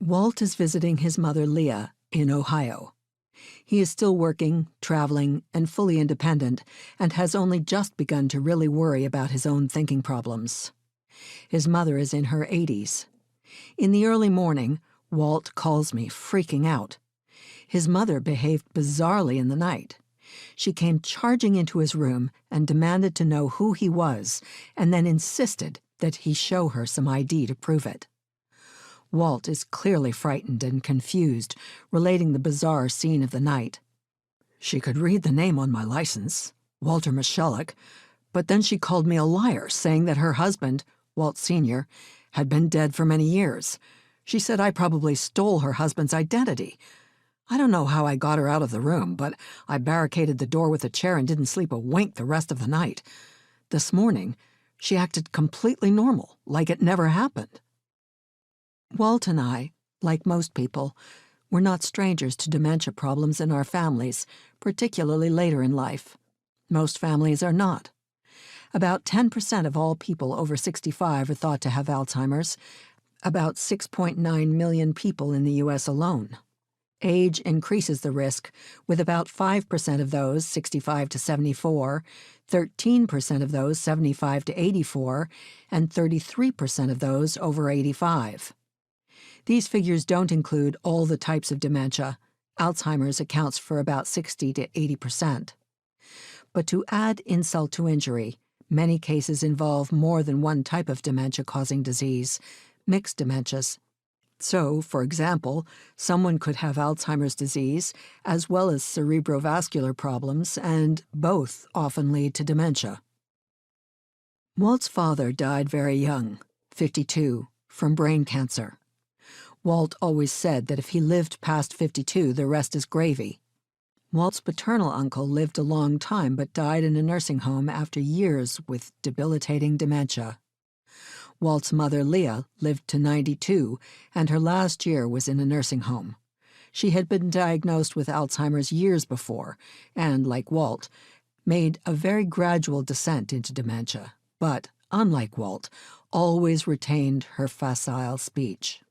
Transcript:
Walt is visiting his mother, Leah, in Ohio. He is still working, traveling, and fully independent, and has only just begun to really worry about his own thinking problems. His mother is in her 80s. In the early morning, Walt calls me, freaking out. His mother behaved bizarrely in the night. She came charging into his room and demanded to know who he was, and then insisted that he show her some ID to prove it. Walt is clearly frightened and confused, relating the bizarre scene of the night. She could read the name on my license, Walter Michalek, but then she called me a liar, saying that her husband, Walt Sr., had been dead for many years. She said I probably stole her husband's identity. I don't know how I got her out of the room, but I barricaded the door with a chair and didn't sleep a wink the rest of the night. This morning, she acted completely normal, like it never happened. Walt and I, like most people, were not strangers to dementia problems in our families, particularly later in life. Most families are not. About 10% of all people over 65 are thought to have Alzheimer's, about 6.9 million people in the U.S. alone. Age increases the risk, with about 5% of those 65 to 74, 13% of those 75 to 84, and 33% of those over 85. These figures don't include all the types of dementia. Alzheimer's accounts for about 60 to 80%. But to add insult to injury, many cases involve more than one type of dementia-causing disease, mixed dementias. So, for example, someone could have Alzheimer's disease as well as cerebrovascular problems, and both often lead to dementia. Walt's father died very young, 52, from brain cancer. Walt always said that if he lived past 52, the rest is gravy. Walt's paternal uncle lived a long time but died in a nursing home after years with debilitating dementia. Walt's mother, Leah, lived to 92, and her last year was in a nursing home. She had been diagnosed with Alzheimer's years before and, like Walt, made a very gradual descent into dementia, but, unlike Walt, always retained her facile speech.